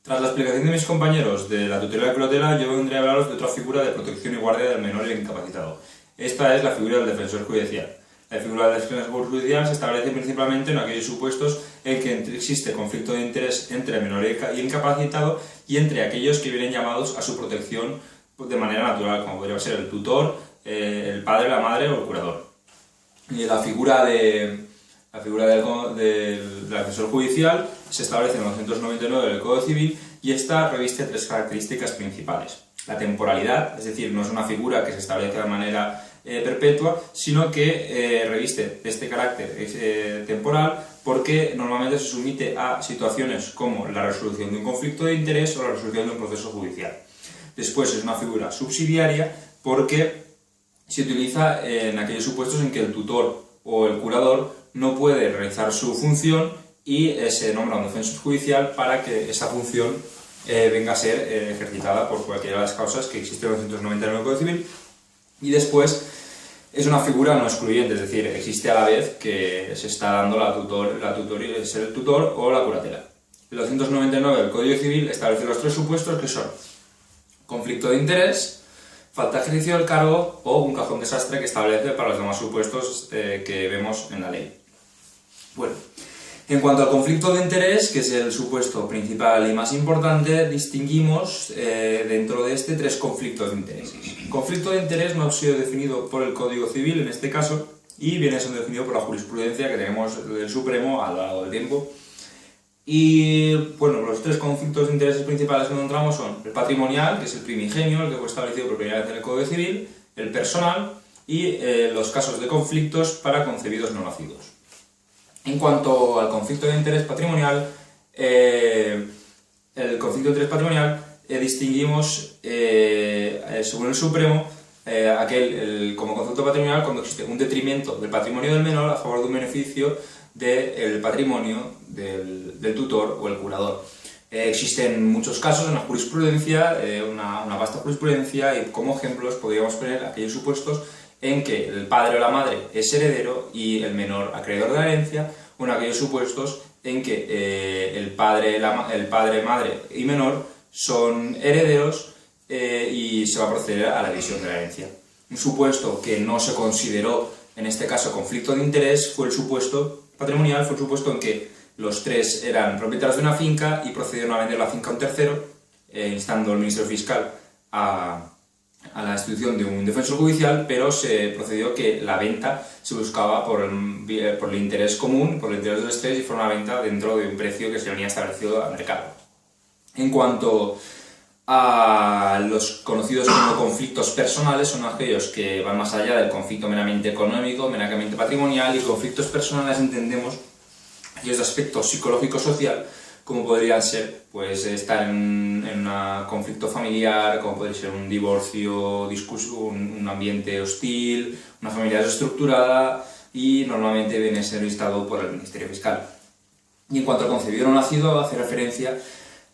Tras la explicación de mis compañeros de la tutela y curatela, yo vendré a hablaros de otra figura de protección y guardia del menor y el incapacitado. Esta es la figura del defensor judicial. La figura del defensor judicial se establece principalmente en aquellos supuestos en que existe conflicto de interés entre el menor y el incapacitado y entre aquellos que vienen llamados a su protección de manera natural, como podría ser el tutor, el padre, la madre o el curador. Y la figura del defensor judicial se establece en el 299 del Código Civil y esta reviste tres características principales. La temporalidad, es decir, no es una figura que se establece de manera perpetua, sino que reviste de este carácter temporal porque normalmente se somete a situaciones como la resolución de un conflicto de interés o la resolución de un proceso judicial. Después es una figura subsidiaria porque se utiliza en aquellos supuestos en que el tutor o el curador no puede realizar su función y se nombra un defensor judicial para que esa función venga a ser ejercitada por cualquiera de las causas que existe en el 299 del Código Civil. Y después es una figura no excluyente, es decir, existe a la vez que se está dando la tutoría, es el tutor o la curatela. El 299 del Código Civil establece los tres supuestos que son conflicto de interés, falta de ejercicio del cargo o un cajón desastre que establece para los demás supuestos que vemos en la ley. Bueno, en cuanto al conflicto de interés, que es el supuesto principal y más importante, distinguimos dentro de este tres conflictos de interés. Conflicto de interés no ha sido definido por el Código Civil en este caso y viene siendo definido por la jurisprudencia que tenemos del Supremo a lo largo del tiempo. Y bueno, los tres conflictos de intereses principales que encontramos son el patrimonial, que es el primigenio, el que fue establecido por primera vez en el Código Civil, el personal y los casos de conflictos para concebidos no nacidos. En cuanto al conflicto de interés patrimonial, distinguimos, según el Supremo, como concepto patrimonial cuando existe un detrimento del patrimonio del menor a favor de un beneficio del patrimonio del tutor o el curador. Existen muchos casos en la jurisprudencia, una vasta jurisprudencia, y como ejemplos podríamos poner aquellos supuestos en que el padre o la madre es heredero y el menor acreedor de la herencia, o en aquellos supuestos en que el padre, madre y menor son herederos y se va a proceder a la división de la herencia. Un supuesto que no se consideró en este caso conflicto de interés fue el supuesto patrimonial, fue el supuesto en que los tres eran propietarios de una finca y procedieron a vender la finca a un tercero, instando al Ministerio Fiscal a la institución de un defensor judicial, pero se procedió que la venta se buscaba por el interés común, por el interés de los tres, y fue una venta dentro de un precio que se venía establecido al mercado. En cuanto a los conocidos como conflictos personales, son aquellos que van más allá del conflicto meramente económico, meramente patrimonial, y conflictos personales entendemos aquellos aspectos psicológico-social, como podrían ser pues, estar en un conflicto familiar, como podría ser un divorcio, un ambiente hostil, una familia desestructurada, y normalmente viene a ser instado por el Ministerio Fiscal. Y en cuanto al concebido no nacido, hace referencia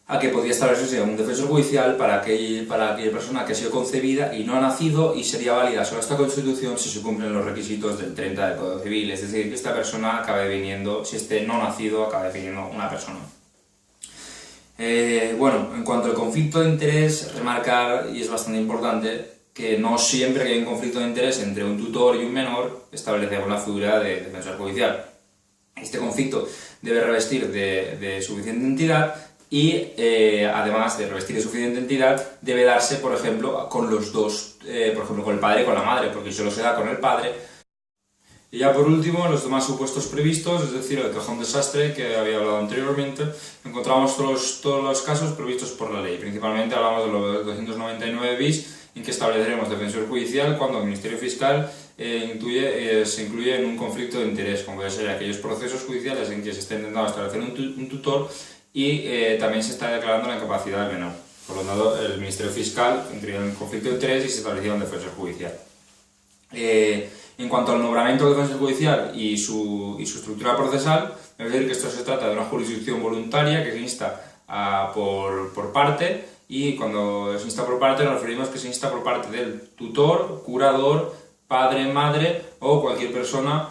a que podría establecerse un defensor judicial para aquella persona que ha sido concebida y no ha nacido, y sería válida sobre esta Constitución si se cumplen los requisitos del 30 del Código Civil, es decir, que esta persona acabe viniendo, si este no nacido, acabe viniendo una persona. Bueno, en cuanto al conflicto de interés, remarcar, y es bastante importante, que no siempre que hay un conflicto de interés entre un tutor y un menor establecemos la figura de defensor judicial. Este conflicto debe revestir de suficiente entidad y, además de revestir de suficiente entidad, debe darse, por ejemplo, con los dos, por ejemplo, con el padre y con la madre, porque solo se da con el padre. Y ya por último, los demás supuestos previstos, es decir, el cajón desastre que había hablado anteriormente, encontramos todos los casos previstos por la ley. Principalmente hablamos de los 299 bis, en que estableceremos defensor judicial cuando el Ministerio Fiscal se incluye en un conflicto de interés, como puede ser aquellos procesos judiciales en que se está intentando establecer un tutor y también se está declarando la incapacidad del menor. Por lo tanto, el Ministerio Fiscal entraría en un conflicto de interés y se establecía un defensor judicial. En cuanto al nombramiento del defensor judicial y su estructura procesal, es decir, que esto se trata de una jurisdicción voluntaria que se insta por parte, y cuando se insta por parte nos referimos que se insta por parte del tutor, curador, padre, madre o cualquier persona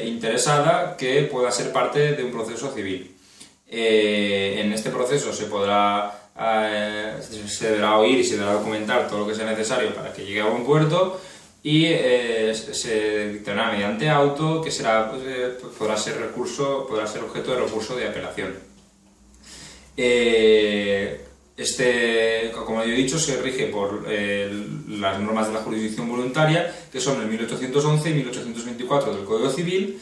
interesada que pueda ser parte de un proceso civil. En este proceso se deberá oír y se deberá documentar todo lo que sea necesario para que llegue a buen puerto, y se dictará mediante auto que será, podrá ser objeto de recurso de apelación. Como he dicho, se rige por las normas de la jurisdicción voluntaria, que son el 1811 y 1824 del Código Civil,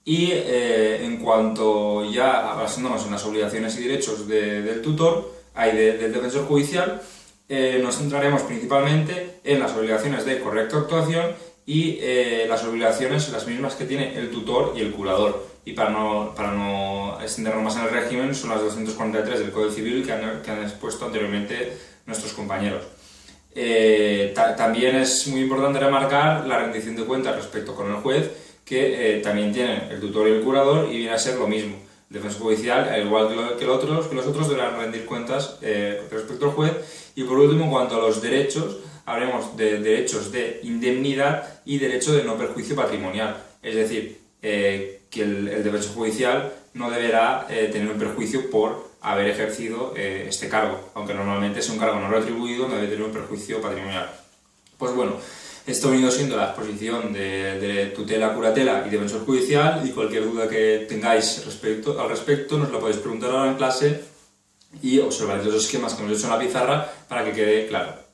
y en cuanto ya basándonos en las obligaciones y derechos del tutor, del defensor judicial, nos centraremos principalmente en las obligaciones de correcta actuación y las obligaciones las mismas que tiene el tutor y el curador. Y para no extendernos más en el régimen, son las 243 del Código Civil que han expuesto anteriormente nuestros compañeros. También es muy importante remarcar la rendición de cuentas respecto con el juez, que también tienen el tutor y el curador, y viene a ser lo mismo. El defensor judicial, al igual que los otros, deberán rendir cuentas respecto al juez. Y por último, en cuanto a los derechos, hablemos de derechos de indemnidad y derecho de no perjuicio patrimonial. Es decir, que el defensor judicial no deberá tener un perjuicio por haber ejercido este cargo, aunque normalmente es un cargo no retribuido, no debe tener un perjuicio patrimonial. Pues bueno, esto ha venido siendo la exposición de tutela, curatela y defensor judicial, y cualquier duda que tengáis al respecto nos la podéis preguntar ahora en clase y observar los esquemas que hemos hecho en la pizarra para que quede claro.